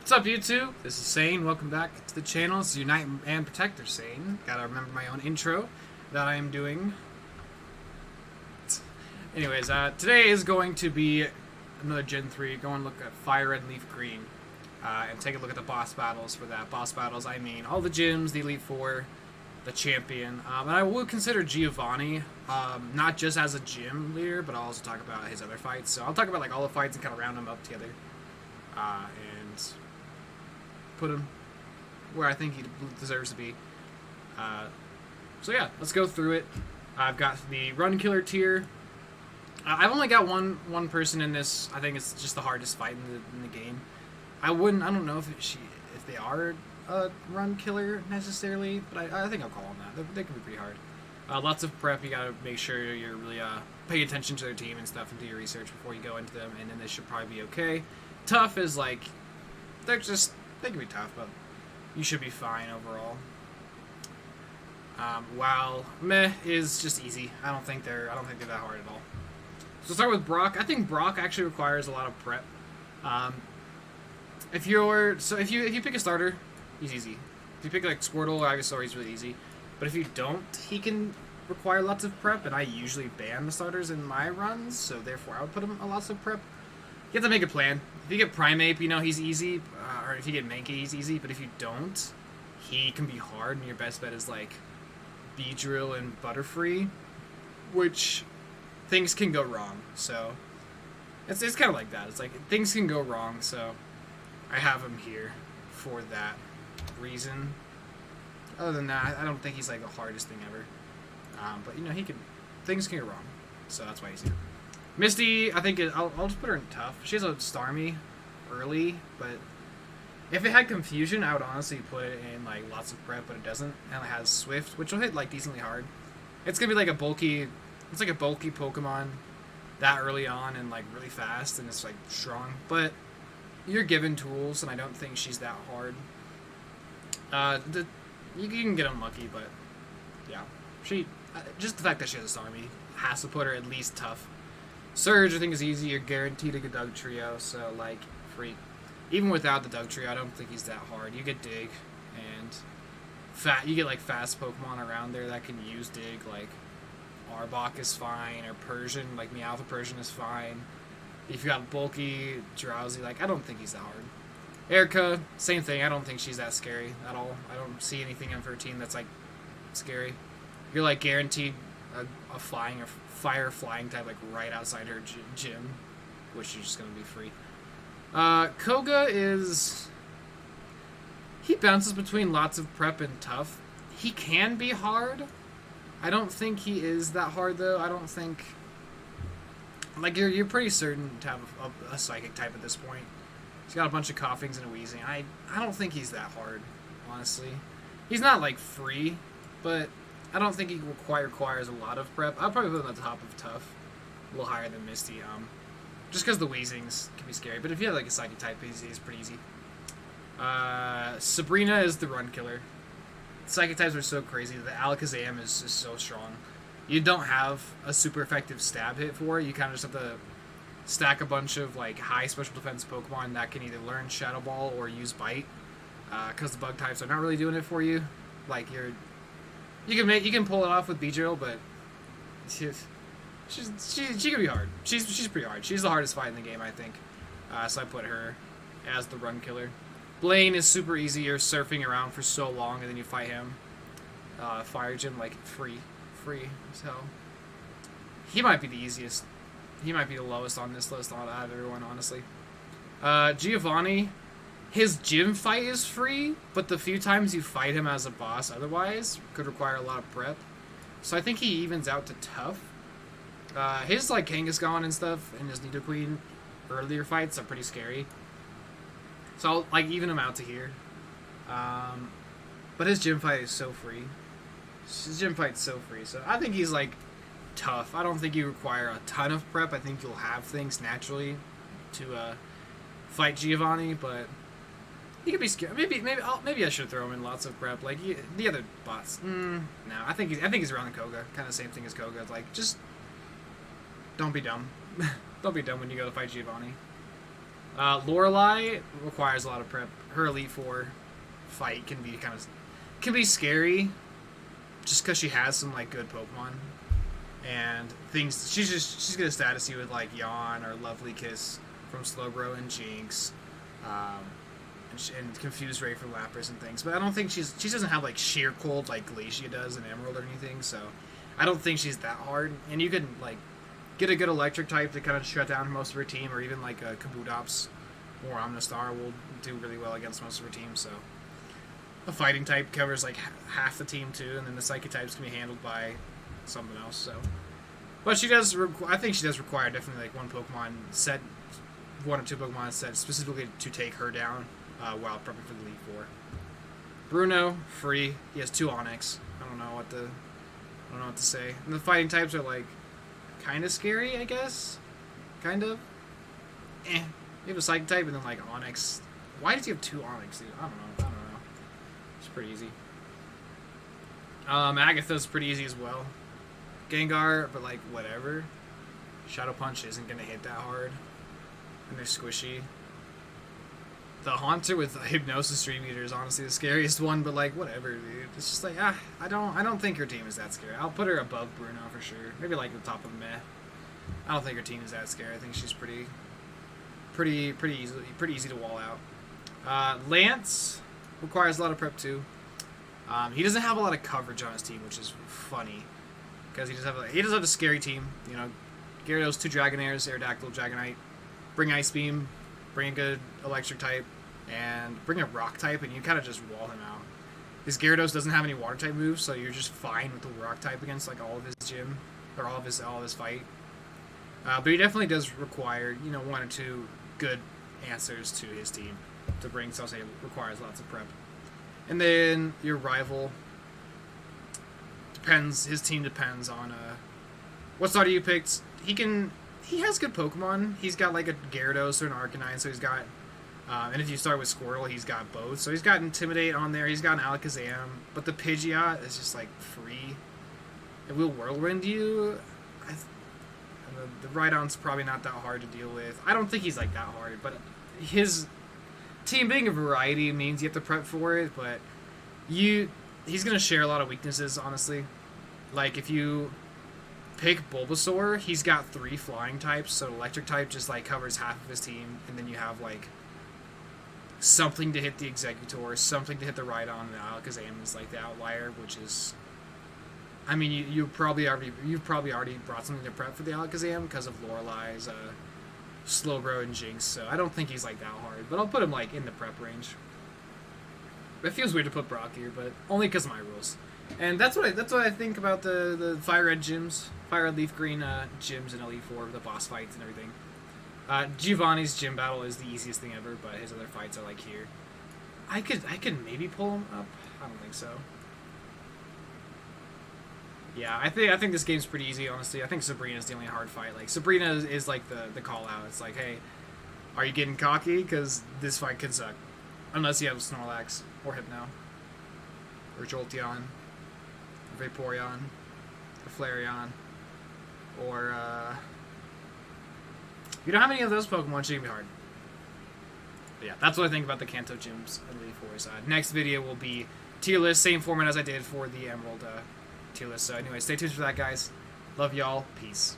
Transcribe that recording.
What's up, YouTube? This is Sane. Welcome back to the channel. It's Unite and Protector Sane. Gotta remember my own intro that I am doing. Anyways, today is going to be another Gen 3. Go and look at Fire Red, Leaf Green. And take a look at the boss battles for that. Boss battles, I mean all the gyms, the Elite Four, the Champion. And I will consider Giovanni, not just as a gym leader, but I'll also talk about his other fights. So I'll talk about like all the fights and kind of round them up together. And put him where I think he deserves to be. So yeah, let's go through it. I've got the Run Killer tier. I've only got one person in this. I think it's just the hardest fight in the game. I don't know if they are a Run Killer necessarily, but I think I'll call them that. They can be pretty hard. Lots of prep. You gotta make sure you're really paying attention to their team and stuff and do your research before you go into them, and then they should probably be okay. Tough is like they can be tough, but you should be fine overall. While meh is just easy. I don't think they're that hard at all. So start with Brock. I think Brock actually requires a lot of prep. If you pick a starter, he's easy. If you pick like Squirtle or Ivysaur, he's really easy. But if you don't, he can require lots of prep, and I usually ban the starters in my runs, so therefore I would put him a lots of prep. You have to make a plan. If you get Primeape, you know he's easy, or if you get Mankey, he's easy. But if you don't, he can be hard, and your best bet is like Beedrill and Butterfree, which things can go wrong. So it's kind of like that. It's like things can go wrong. So I have him here for that reason. Other than that, I don't think he's like the hardest thing ever. But you know things can go wrong. So that's why he's here. Misty, I think I'll just put her in tough. She has a Starmie early, but if it had Confusion, I would honestly put it in like lots of prep, but it doesn't. And it has Swift, which will hit like decently hard. It's gonna be like it's like a bulky Pokemon that early on and like really fast, and it's like strong. But you're given tools, and I don't think she's that hard. You can get unlucky, but yeah, just the fact that she has a Starmie has to put her at least tough. Surge, I think, is easy. You're guaranteed a good Dug Trio, so, like, free. Even without the Dug Trio, I don't think he's that hard. You get Dig, and you get, like, fast Pokemon around there that can use Dig, like, Arbok is fine, or Persian, like, Meowth Persian is fine. If you got Bulky, Drowsy, like, I don't think he's that hard. Erica, same thing. I don't think she's that scary at all. I don't see anything on her team that's, like, scary. You're, like, guaranteed a flying or flying type like right outside her gym, which is just gonna be free. Koga he bounces between lots of prep and tough. He can be hard. I don't think he is that hard though. I don't think like you're pretty certain to have a psychic type at this point. He's got a bunch of coughings and a wheezing. I don't think he's that hard, honestly. He's not like free, but I don't think he requires a lot of prep. I'll probably put him at the top of tough, a little higher than Misty, just because the wheezings can be scary. But if you have like a psychic type, he's pretty easy. Sabrina is the Run Killer. Psychic types are so crazy. The Alakazam is just so strong. You don't have a super effective stab hit for it. You kind of just have to stack a bunch of like high special defense Pokemon that can either learn Shadow Ball or use Bite, because the bug types are not really doing it for you. Like you can pull it off with Beedrill, but she can be hard. She's pretty hard. She's the hardest fight in the game, I think. So I put her as the Run Killer. Blaine is super easy. You're surfing around for so long, and then you fight him. Fire Gym, like free as hell. He might be the easiest. He might be the lowest on this list out of everyone, honestly. Giovanni. His gym fight is free, but the few times you fight him as a boss otherwise could require a lot of prep. So I think he evens out to tough. His like Kangaskhan and stuff and his Nidoqueen earlier fights are pretty scary. So I'll like even him out to here. But his gym fight is so free. His gym fight's so free. So I think he's like tough. I don't think you require a ton of prep. I think you'll have things naturally to fight Giovanni, but he could be scary. Maybe I should throw him in lots of prep. Like the other bots. No, I think he's around the Koga. Kind of the same thing as Koga. Like just don't be dumb. Don't be dumb when you go to fight Giovanni. Lorelei requires a lot of prep. Her Elite Four fight can be scary, just because she has some like good Pokemon and things. She's gonna status you with like Yawn or Lovely Kiss from Slowbro and Jinx, and Confuse Ray for Lapras and things. But I don't think she doesn't have like Sheer Cold like Glacia does in Emerald or anything. So I don't think she's that hard. And you can like get a good Electric type to kind of shut down most of her team, or even like a Kabutops or Omnistar will do really well against most of her team. So a Fighting type covers like half the team too, and then the Psychic types can be handled by something else. So, but she does. I think she does require definitely like one or two Pokemon set specifically to take her down while prepping for the Elite Four. Bruno, free. He has 2 Onix. I don't know what to say. And the Fighting types are like kind of scary, I guess. Kind of. You have a Psychic type and then like Onix. Why does he have 2 Onix, dude? I don't know. It's pretty easy. Agatha's pretty easy as well. Gengar, but like whatever. Shadow Punch isn't gonna hit that hard, and they're squishy. The Haunter with Hypnosis Stream Eater is honestly the scariest one, but like whatever, dude. It's just like I don't think her team is that scary. I'll put her above Bruno for sure. Maybe like the top of meh. I don't think her team is that scary. I think she's pretty easy to wall out. Lance requires a lot of prep too. He doesn't have a lot of coverage on his team, which is funny because he does have a scary team. You know, Gyarados, 2 Dragonairs, Aerodactyl, Dragonite, bring Ice Beam, bring a good Electric type, and bring a Rock type, and you kind of just wall him out. His Gyarados doesn't have any Water type moves, so you're just fine with the Rock type against like all of his gym or all of his fight. But he definitely does require 1 or 2 good answers to his team to bring. So I'll say it requires lots of prep. And then your rival depends. His team depends on what starter you picked. He has good Pokemon. He's got like a Gyarados or an Arcanine, so he's got. And if you start with Squirtle, he's got both. So he's got Intimidate on there. He's got an Alakazam, but the Pidgeot is just like free. It will Whirlwind you. The Rhydon's probably not that hard to deal with. I don't think he's like that hard, but his team being a variety means you have to prep for it. But he's gonna share a lot of weaknesses, honestly. Like if you pick Bulbasaur, he's got 3 flying types, so Electric type just like covers half of his team, and then you have like something to hit the Exeggutor, something to hit the Rhydon, and the Alakazam is like the outlier, which is. I mean, you've probably already brought something to prep for the Alakazam because of Lorelei's Slowbro and Jinx, so I don't think he's like that hard, but I'll put him like in the prep range. It feels weird to put Brock here, but only because of my rules. And that's what I think about the Fire Red gyms, Fire Red Leaf Green gyms in Elite Four, the boss fights and everything. Giovanni's gym battle is the easiest thing ever, but his other fights are like here. I could maybe pull him up. I don't think so. Yeah, I think this game's pretty easy, honestly. I think Sabrina's the only hard fight. Like, Sabrina is like the call-out. It's like, hey, are you getting cocky? Because this fight could suck. Unless you have Snorlax, or Hypno, or Jolteon, or Vaporeon, or Flareon, or, if you don't have any of those Pokemon, it's gonna be hard. But yeah, that's what I think about the Kanto gyms on the Elite Four side. Next video will be tier list, same format as I did for the Emerald tier list. So anyway, stay tuned for that, guys. Love y'all. Peace.